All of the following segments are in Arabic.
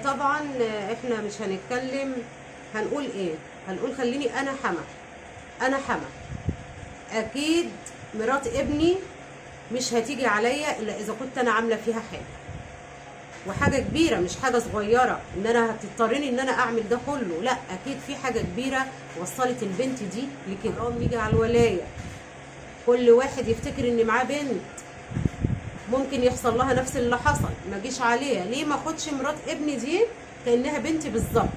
طبعا احنا مش هنتكلم. هنقول ايه؟ هنقول خليني انا حما. اكيد مرات ابني مش هتيجي عليا الا اذا كنت انا عامله فيها حاجه، وحاجه كبيره مش حاجه صغيره ان انا هتضطرني ان انا اعمل ده كله. لا، اكيد في حاجه كبيره وصلت البنت دي لكده. حرام يجي على الولايه كل واحد يفتكر ان معاه بنت ممكن يحصل لها نفس اللي حصل. ما جيش عليها ليه؟ ما اخدش مرات ابني دي كانها بنتي بالظبط.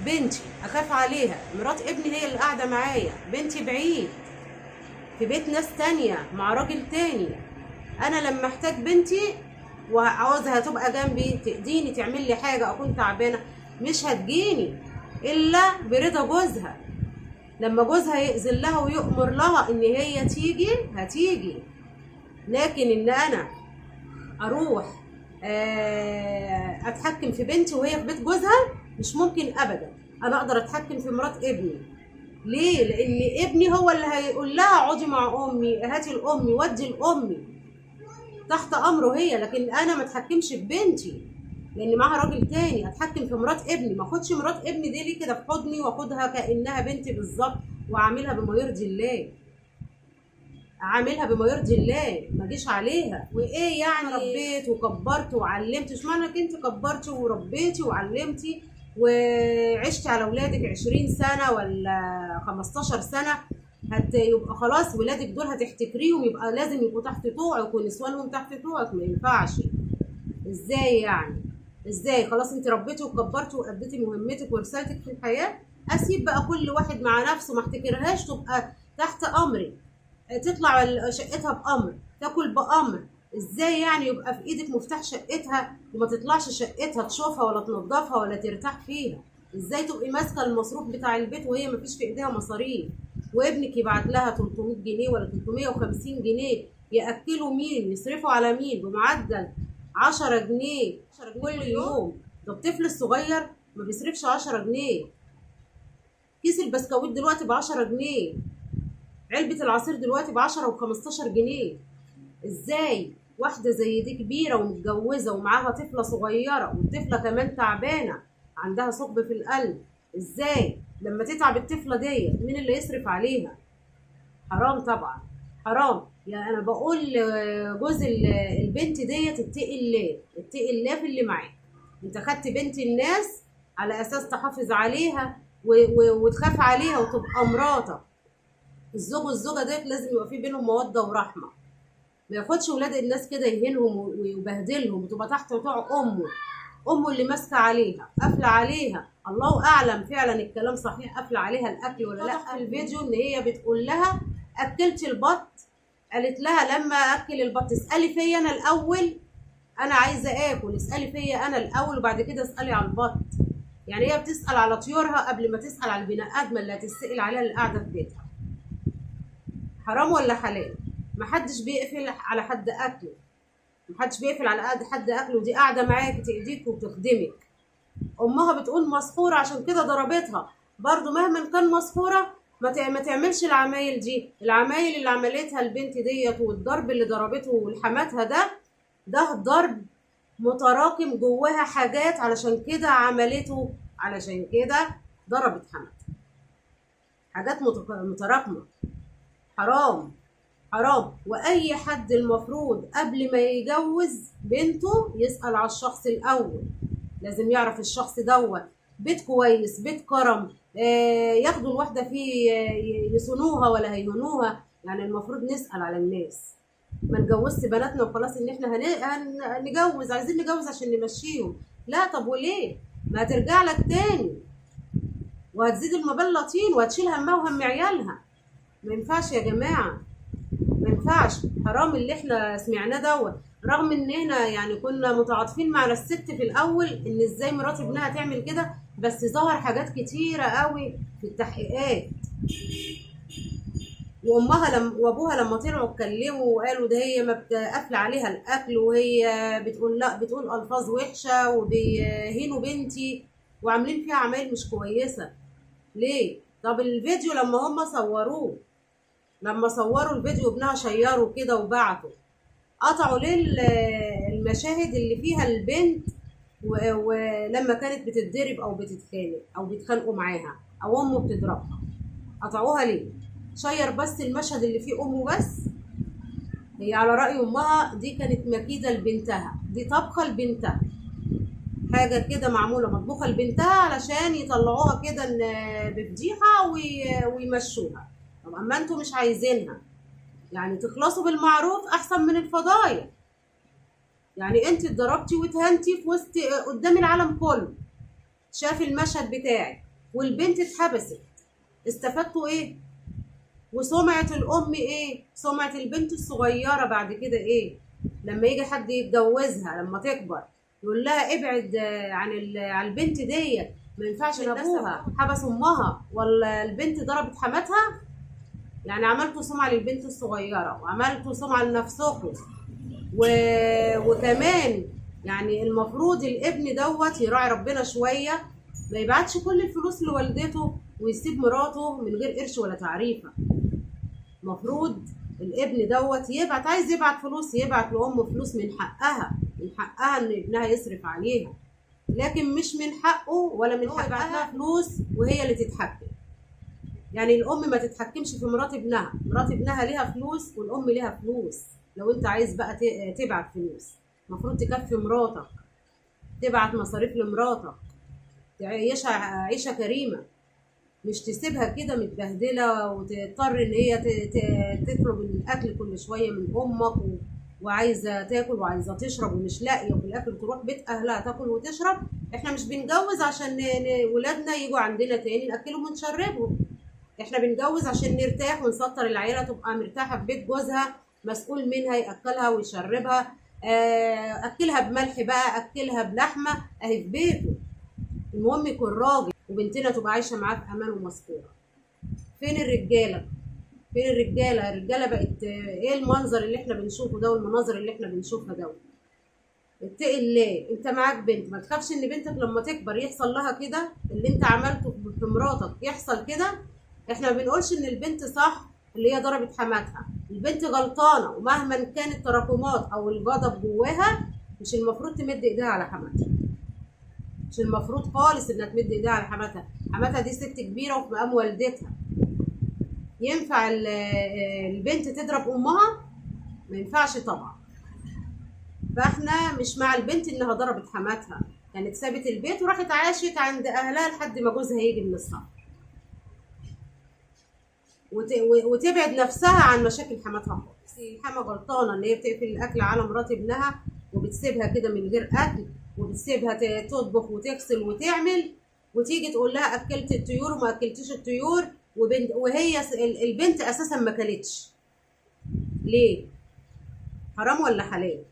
بنتي اخاف عليها، مرات ابني هي اللي قاعده معايا، بنتي بعيد في بيت ناس تانية مع راجل تاني. انا لما احتاج بنتي وعاوزها تبقى جنبي تأذيني تعمل لي حاجه اكون تعبانه، مش هتجيني الا برضا جوزها. لما جوزها يأذن لها ويؤمر لها ان هي تيجي هتيجي. لكن ان انا اروح اتحكم في بنتي وهي في بيت جوزها، مش ممكن ابدا. انا اقدر اتحكم في مرات ابني. ليه؟ لان ابني هو اللي هيقول لها اقعدي مع امي، هاتي لامي، ودي لامي، تحت امره هي. لكن انا ما اتحكمش في بنتي لان معاها راجل تاني. اتحكم في مرات ابني، ما اخدش مرات ابني دي ليه كده في حضني واخدها كانها بنتي بالظبط واعاملها بما يرضي الله. اعاملها بما يرضي الله، ما جيش عليها. وايه يعني ربيت وكبرت وعلمت؟ مش معنى انت كبرتي وربيتي وعلمتي وعشتي على اولادك 20 سنه ولا 15 سنه يبقى خلاص ولادك دول هتحتكريهم، يبقى لازم يبقوا تحت طوعك ونسوانهم تحت طوعك؟ ما ينفعش. ازاي يعني؟ ازاي؟ خلاص انت ربيتي وكبرتي واديتي مهمتك ورسالتك في الحياه، اسيب بقى كل واحد مع نفسه، ما احتكرهاش، تبقى تحت امري، تطلع شقتها بامر، تاكل بامر. ازاي يعني يبقى في ايدك مفتاح شقتها وما تطلعش شقتها تشوفها ولا تنظفها ولا ترتاح فيها؟ ازاي تبقي ماسكه المصروف بتاع البيت وهي ما فيش في ايديها مصاريف؟ وابنك يبعت لها 300 جنيه ولا 350 جنيه ياكلوا مين؟ يصرفوا على مين؟ بمعدل 10 جنيه كل يوم. ده الطفل الصغير ما بيصرفش 10 جنيه. كيس البسكويت دلوقتي ب10 جنيه، علبة العصير دلوقتي ب10 و15 جنيه. ازاي واحدة زي دي كبيرة ومتجوزة ومعاها طفلة صغيرة والطفلة كمان تعبانة عندها ثقب في القلب، ازاي لما تتعب الطفلة ديت مين اللي يصرف عليها؟ حرام طبعا، حرام. يعني انا بقول جوز البنت ديت اتقي الله، اتقي الله في اللي معاك. انت خدت بنت الناس على اساس تحافظ عليها وتخاف عليها وتبقى مراتك. الزوج والزوجه ديت لازم يبقى في بينهم موده ورحمه. ما ياخدش ولاد الناس كده يهينهم ويبهدلهم وتبقى تحت وتقع امه اللي ماسكه عليها قافله عليها. الله اعلم فعلا الكلام صحيح، قافله عليها الاكل ولا لا. في الفيديو ان هي بتقول لها اكلت البط، قالت لها لما اكل البط اسالي فيا انا الاول، انا عايزه اكل، اسالي فيا انا الاول وبعد كده اسالي على البط. يعني هي بتسال على طيورها قبل ما تسال على البني ادمه اللي هتسال عليها اللي قاعده في بيتها. حرام ولا حلال؟ محدش بيقفل على حد اكله، محدش بيقفل على حد اكله. ودي قاعده معاك تأذيك وتخدمك. امها بتقول مسحوره عشان كده ضربتها. برضو مهما كان مسحوره ما تعملش العمايل دي. العمايل اللي عملتها البنت ديت والضرب اللي ضربته لحماتها ده ضرب متراكم جواها حاجات، علشان كده عملته، علشان كده ضربت حماتها. حاجات متراكمه. حرام، حرام. واي حد المفروض قبل ما يجوز بنته يسأل على الشخص الاول. لازم يعرف الشخص دوت بيت كويس، بيت كرم، ياخدوا الواحده فيه يصونوها ولا هيهنوها. يعني المفروض نسأل على الناس. ما نجوزش بناتنا وخلاص ان احنا هنجوز، عايزين نجوز عشان نمشيهم. لا، طب وليه؟ ما هترجع لك تاني وهتزيد المبلة طين وهتشيل همها وهم عيالها. ما ينفعش يا جماعه، ما ينفعش. حرام اللي احنا سمعناه دوت. رغم ان احنا يعني كنا متعاطفين مع الست في الاول ان ازاي مرات ابنها تعمل كده، بس ظهر حاجات كتيره قوي في التحقيقات. وامها وابوها لما طلعوا اتكلموا وقالوا ده هي ما قافله عليها الاكل وهي بتقول لا، بتقول الفاظ وحشه وبيهينوا بنتي وعاملين فيها عمايل مش كويسه. ليه؟ طب الفيديو لما هم صوروه، لما صوروا الفيديو ابنها شيروا كده وبعتوا، قطعوا ليه المشاهد اللي فيها البنت ولما كانت بتتضرب او بتتخانق او بيتخانقوا معاها او امه بتضربها، قطعوها ليه؟ شير بس المشهد اللي فيه امه بس. هي على رأي امها دي كانت مكيدة لبنتها، دي طبخة لبنتها، حاجة كده معمولة مطبوخة لبنتها علشان يطلعوها كده بفضيحة ويمشوها. طب اما انتوا مش عايزينها، يعني تخلصوا بالمعروف احسن من الفضايح. يعني انت اتضربتي واتهنتي في وسط قدام العالم كله، شاف المشهد بتاعك، والبنت اتحبست، استفدتوا ايه؟ وسمعة الام ايه؟ سمعة البنت الصغيرة بعد كده ايه؟ لما يجي حد يتجوزها لما تكبر يقول لها ابعد عن البنت ديت، ما ينفعش ابوها حبس امها ولا البنت ضربت حماتها. يعني عملتوا سمعة للبنت الصغيرة وعملتوا سمعة لنفسكم. وكمان يعني المفروض الابن دوت يراعي ربنا شوية، ما يبعتش كل الفلوس لوالدته ويسيب مراته من غير قرش ولا تعريفة. مفروض الابن دوت يبعت، عايز يبعت فلوس يبعت لأمه فلوس، من حقها، من حقها ان ابنها يصرف عليها، لكن مش من حقه ولا من حقها يبعت لها فلوس وهي اللي تتحكم. يعني الام ما تتحكمش في مرات ابنها، مرات ابنها ليها فلوس والام ليها فلوس. لو انت عايز بقى تبعت فلوس، المفروض تكفي مراتك، تبعت مصاريف لمراتك، تعيشها عيشه كريمه، مش تسيبها كده متبهدله وتضطر ان هي تطلب الاكل كل شويه من امك وعايزه تاكل وعايزه تشرب ومش لاقيه، وفي الاخر تروح بيت اهلها تاكل وتشرب. احنا مش بنجوز عشان ولادنا يجوا عندنا تاني ناكلهم ونشربهم، احنا بنجوز عشان نرتاح ونسطر العيله تبقى مرتاحه في بيت جوزها، مسؤول منها ياكلها ويشربها، اكلها بملح بقى اكلها بلحمه، اهي في بيته. المهم يكون راجل وبنتنا تبقى عايشه معاه في امان ومستوره. فين الرجاله؟ فين الرجاله؟ الرجاله بقت ايه المنظر اللي احنا بنشوفه ده والمناظر اللي احنا بنشوفها ده؟ اتقي الله، انت معاك بنت، ما تخافش ان بنتك لما تكبر يحصل لها كده اللي انت عملته في مراتك يحصل كده. احنا ما بنقولش ان البنت صح اللي هي ضربت حماتها، البنت غلطانه، ومهما كانت التراكمات او الغضب جواها مش المفروض تمد ايديها على حماتها، مش المفروض خالص انها تمد ايديها على حماتها. حماتها دي ست كبيره وفي مقام والدتها، ينفع البنت تضرب امها؟ ما ينفعش طبعا. فاحنا مش مع البنت انها ضربت حماتها، كانت سابت البيت وراحت عاشت عند اهلها لحد ما جوزها يجي من السفر، وتبعد نفسها عن مشاكل حماتها خالص. الحما غلطانه ان هي بتقفل الاكل على مرات ابنها وبتسيبها كده من غير اكل، وبتسيبها تطبخ وتغسل وتعمل، وتيجي تقول لها اكلت الطيور وما اكلتيش الطيور، وهي البنت اساسا ما كلتش. ليه؟ حرام ولا حلال؟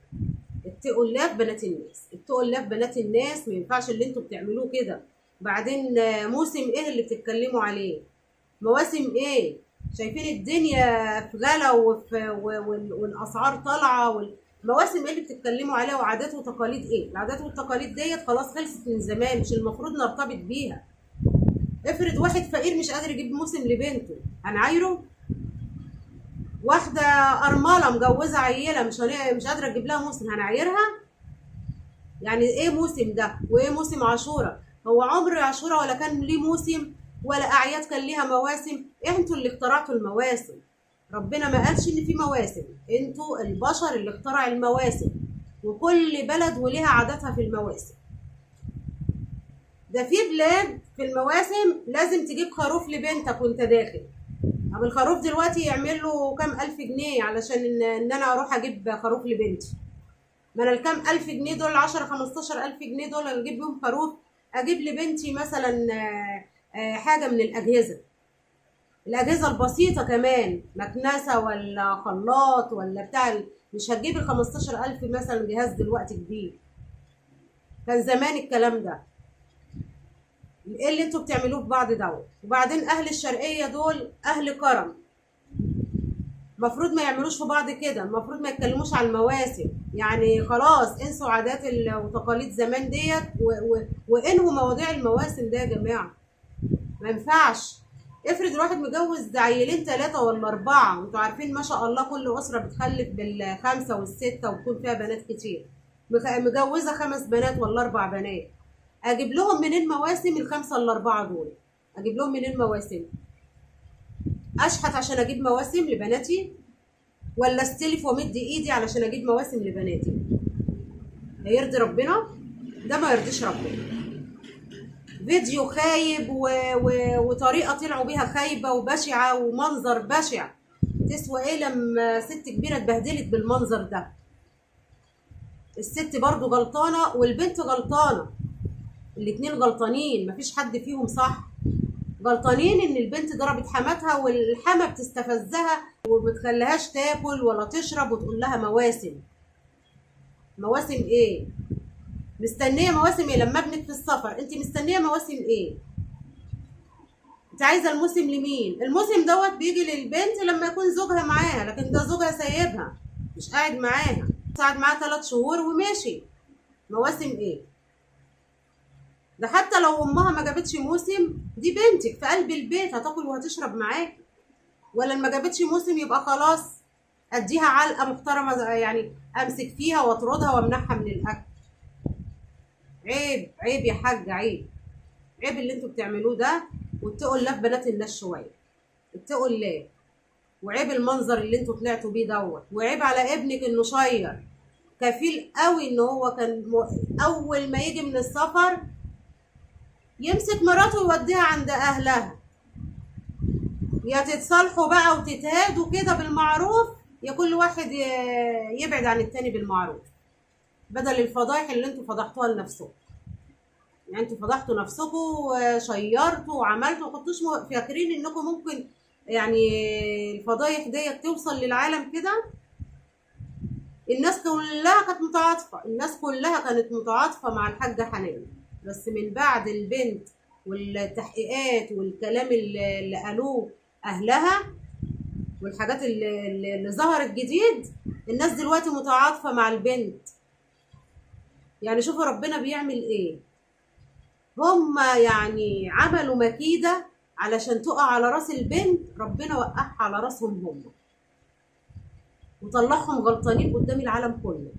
اتقوا الله في بنات الناس، اتقوا الله في بنات الناس، ما ينفعش اللي انتوا بتعملوه كده. بعدين موسم ايه اللي بتتكلموا عليه؟ مواسم ايه؟ شايفين الدنيا في غلا والاسعار طالعه، مواسم ايه اللي بتتكلموا عليها؟ وعادات وتقاليد ايه؟ العادات والتقاليد ديت خلاص خلصت من زمان، مش المفروض نرتبط بيها. افرض واحد فقير مش قادر يجيب موسم لبنته، هنعايره؟ واحده ارمله مجوزه عيله مش قادره تجيب لها موسم، هنعايرها؟ يعني ايه موسم ده وايه موسم عاشوراء؟ هو عمر عاشوراء ولا كان ليه موسم ولا اعياد كان ليها مواسم؟ انتوا اللي اخترعتوا المواسم، ربنا ما قالش ان في مواسم، انتوا البشر اللي اخترع المواسم، وكل بلد وليها عاداتها في المواسم. ده في بلاد في المواسم لازم تجيب خروف لبنتك وانت داخل. طب الخروف دلوقتي يعمل له كام الف جنيه علشان ان انا اروح اجيب خروف لبنتي؟ ما انا الكام الف جنيه دول 10 15 الف جنيه دول اجيب بيهم خروف؟ اجيب لبنتي مثلا حاجه من الاجهزه البسيطه، كمان مكنسه ولا خلاط ولا بتاع، مش هتجيب ال 15000 مثلا جهاز دلوقتي كبير. كان زمان الكلام ده. ايه اللي انتوا بتعملوه في بعض دوت؟ وبعدين اهل الشرقيه دول اهل كرم، المفروض ما يعملوش في بعض كده، المفروض ما يتكلموش على المواسم. يعني خلاص انسوا عادات وتقاليد زمان ديت وانهوا مواضيع المواسم ده يا جماعه، ما ينفعش. افرض الواحد مجوز عيلين 3 ولا 4، وانتوا عارفين ما شاء الله كل اسره بتخلف بال5 وال6 وبتكون فيها بنات كتير، مجوزه 5 بنات ولا 4 بنات، اجيب لهم منين مواسم ال5 ال4 دول؟ اجيب لهم منين مواسم؟ اشحت عشان اجيب مواسم لبناتي، ولا استلف وامد ايدي علشان اجيب مواسم لبناتي؟ هيرضي ربنا؟ ده ما يرضيش ربنا. فيديو خايب وطريقه طلعوا بيها خايبه وبشعه ومنظر بشع. تسوى ايه لما ست كبيره اتبهدلت بالمنظر ده؟ الست برضو غلطانه والبنت غلطانه، الاتنين غلطانين، مفيش حد فيهم صح. غلطانين ان البنت ضربت حماتها، والحما بتستفزها ومتخليهاش تاكل ولا تشرب وتقول لها مواسم. مواسم ايه؟ مستنيه مواسم ايه لما ابنك في السفر؟ انت مستنيه مواسم ايه؟ انت عايزه الموسم لمين؟ الموسم دوت بيجي للبنت لما يكون زوجها معاها، لكن ده زوجها سايبها مش قاعد معاها، قاعد معاها 3 شهور وماشي. مواسم ايه؟ ده حتى لو امها ما جابتش موسم، دي بنتك في قلب البيت هتاكل وهتشرب معاك. ولا ما جابتش موسم يبقى خلاص اديها علقه محترمه، يعني امسك فيها واطردها وامنعها من الاكل. عيب عيب يا حاج، عيب عيب اللي انتوا بتعملوه ده. واتقوا الله في بنات الناس شويه، اتقوا الله. وعيب المنظر اللي انتوا طلعتوا بيه دوت، وعيب على ابنك انه شير. كفيل قوي ان هو كان اول ما يجي من السفر يمسك مراته ويوديها عند اهلها، يا تتصالحوا بقى وتتهادوا كده بالمعروف، يا كل واحد يبعد عن التاني بالمعروف، بدل الفضايح اللي انتوا فضحتوها لنفسكم. يعني انتوا فضحتوا نفسكم وشيرتوا وعملتوا، ما كنتوش فاكرين انكم ممكن يعني الفضايح ديت توصل للعالم كده. الناس كلها كانت متعاطفه، الناس كلها كانت متعاطفه مع الحاجه حنان، بس من بعد البنت والتحقيقات والكلام اللي قالوه اهلها والحاجات اللي ظهرت جديد، الناس دلوقتي متعاطفه مع البنت. يعني شوفوا ربنا بيعمل ايه. هم يعني عملوا مكيده علشان تقع على راس البنت، ربنا وقعها على راسهم هم وطلعهم غلطانين قدام العالم كله.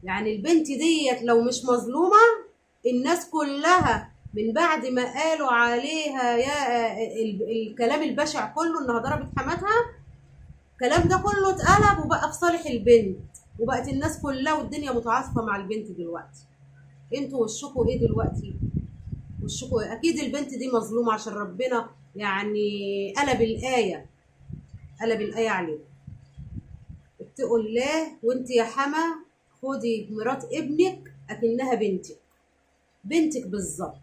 يعني البنت ديت لو مش مظلومه، الناس كلها من بعد ما قالوا عليها يا الكلام البشع كله انها ضربت حماتها، الكلام ده كله اتقلب وبقى في صالح البنت، وبقت الناس كلها والدنيا متعاطفه مع البنت دلوقتي. انتوا وشكوا ايه دلوقتي؟ وشكوا ايه؟ اكيد البنت دي مظلومه عشان ربنا يعني قلب الايه، قلب الايه عليها. اتقوا الله. وانت يا حما خدي مرات ابنك اكنها بنتك، بنتك بالظبط.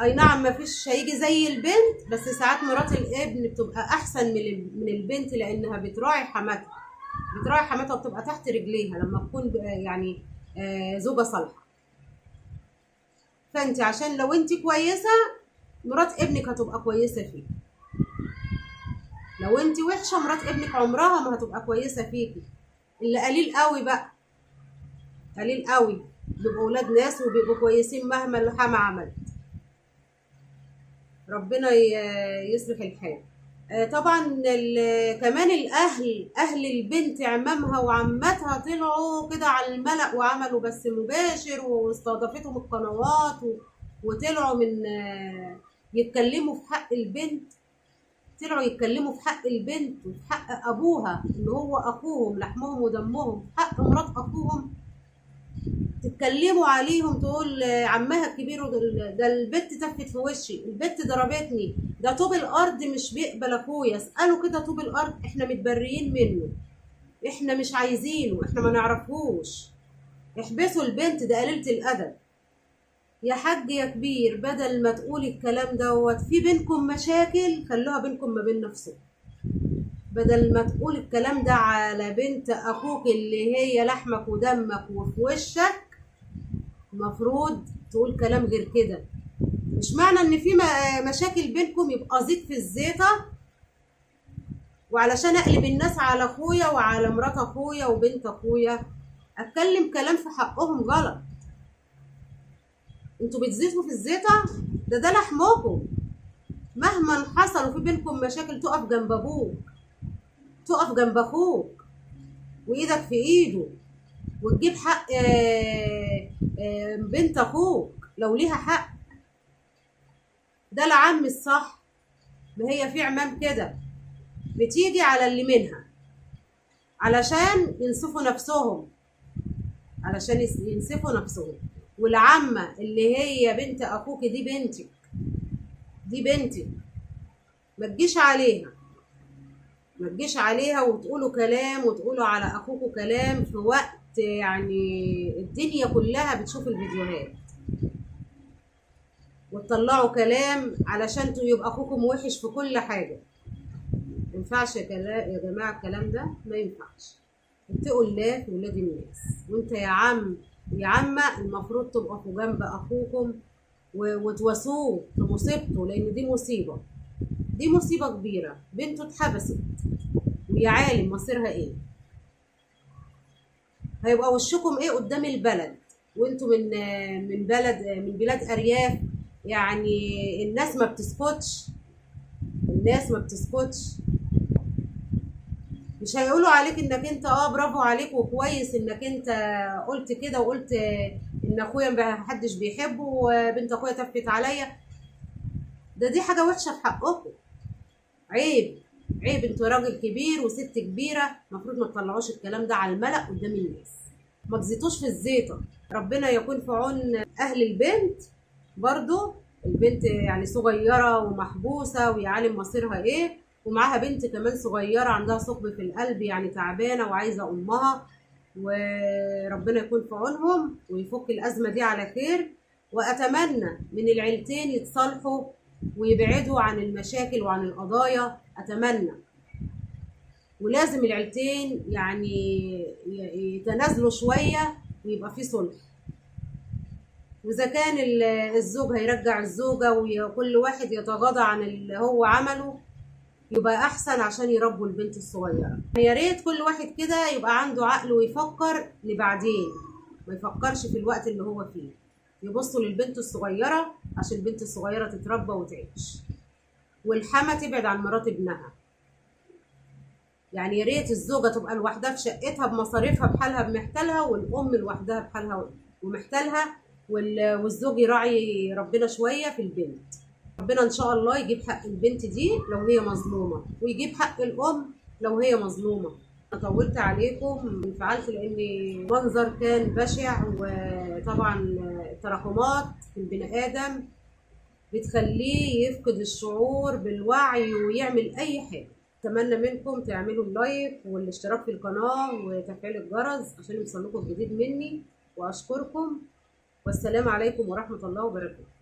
اي نعم مفيش هيجي زي البنت، بس ساعات مرات الابن بتبقى احسن من البنت، لانها بتراعي حماتها، بتراعي حماتها وبتبقى تحت رجليها لما تكون يعني زوجة صالحة. فانت عشان لو انت كويسة مرات ابنك هتبقى كويسة فيك، لو انت وحشة مرات ابنك عمرها ما هتبقى كويسة فيكي. اللي قليل قوي بقى، قليل قوي بيبقوا ولاد ناس وبيبقوا كويسين مهما الحما عملت. ربنا يصلح الحال. طبعا كمان اهل البنت عمامها وعماتها طلعوا كده على الملأ وعملوا بس مباشر واستضافتهم القنوات وطلعوا من يتكلموا في حق البنت، طلعوا يتكلموا في حق البنت وفي حق ابوها اللي هو اخوهم لحمهم ودمهم، في حق مرات اخوهم تتكلموا عليهم، تقول عمها الكبير ده البت تفت في وشي، البت ضربتني، ده طوب الارض مش بيقبل اخويا، اسالوا كده طوب الارض احنا متبريين منه، احنا مش عايزينه، احنا ما نعرفهوش، احبسوا البنت ده قليلة الادب. يا حاج يا كبير بدل ما تقولي الكلام دوت، في بينكم مشاكل خلوها بينكم ما بين نفسكم، بدل ما تقول الكلام ده على بنت اخوك اللي هي لحمك ودمك وفي وشك، المفروض تقول كلام غير كده. مش معنى ان في مشاكل بينكم يبقى زيت في الزيطه، وعلشان اقلب الناس على اخويا وعلى مرات اخويا وبنت اخويا اتكلم كلام في حقهم غلط. انتوا بتزيتوا في الزيطه، ده لحمكم، مهما حصل وفي بينكم مشاكل تقف جنب ابوك، تقف جنب اخوك، وايدك في ايده وتجيب حق بنت اخوك لو ليها حق. ده العم الصح. ما هي في عمام كده بتيجي على اللي منها علشان ينصفوا نفسهم، علشان ينصفوا نفسهم. والعمة اللي هي بنت اخوك دي بنتك، دي بنتك، ما تجيش عليها، ما تجيش عليها وتقولوا كلام وتقولوا على اخوكوا كلام في وقت يعني الدنيا كلها بتشوف الفيديوهات، وتطلعوا كلام علشان يبقى اخوكم وحش في كل حاجه. ما ينفعش يا جماعه الكلام ده، ما ينفعش. اتقوا الله في ولاد الناس. وانت يا عم ويا عمه المفروض تبقوا جنب اخوكم وتواسوه في مصيبته، لان دي مصيبه، دي مصيبه كبيره. بنته اتحبست ويا عالم مصيرها ايه، هيبقى وشكم ايه قدام البلد، وانتوا من بلاد ارياف. يعني الناس ما بتسكتش، الناس ما بتسكتش. مش هيقولوا عليك انك انت برافو عليك وكويس انك انت قلت كده، وقلت ان اخويا محدش بيحبه وبنت اخويا تفت عليا. دي حاجه وحشه في حقكم. عيب، عيب. انتوا راجل كبير وست كبيره، المفروض ما تطلعوش الكلام ده على الملأ قدام الناس. ما تزيتوش في الزيطه. ربنا يكون في عون اهل البنت. برضو البنت يعني صغيره ومحبوسه ويا عالم مصيرها ايه، ومعاها بنت كمان صغيره عندها ثقب في القلب، يعني تعبانه وعايزه امها. وربنا يكون في عونهم ويفك الازمه دي على خير. واتمنى من العيلتين يتصالحوا ويبعدوا عن المشاكل وعن القضايا، اتمنى. ولازم العيلتين يعني يتنازلوا شويه ويبقى في صلح. واذا كان الزوج هيرجع الزوجه وكل واحد يتغاضى عن اللي هو عمله، يبقى احسن عشان يربوا البنت الصغيره. يا ريت كل واحد كده يبقى عنده عقل ويفكر لبعدين، ما يفكرش في الوقت اللي هو فيه. يبصوا للبنت الصغيره عشان البنت الصغيره تتربى وتعيش، والحما تبعد عن مرات ابنها. يعني يا ريت الزوجه تبقى لوحدها في شقتها بمصاريفها بحالها بمحتلها، والام لوحدها بحالها ومحتلها، والزوج يراعي ربنا شويه في البنت. ربنا ان شاء الله يجيب حق البنت دي لو هي مظلومه، ويجيب حق الام لو هي مظلومه. انا طولت عليكم، انفعلت لان المنظر كان بشع. وطبعا التراكمات في البني ادم بتخليه يفقد الشعور بالوعي ويعمل اي حاجه. اتمنى منكم تعملوا اللايك والاشتراك في القناه وتفعيل الجرس عشان يوصلكم الجديد مني. واشكركم، والسلام عليكم ورحمه الله وبركاته.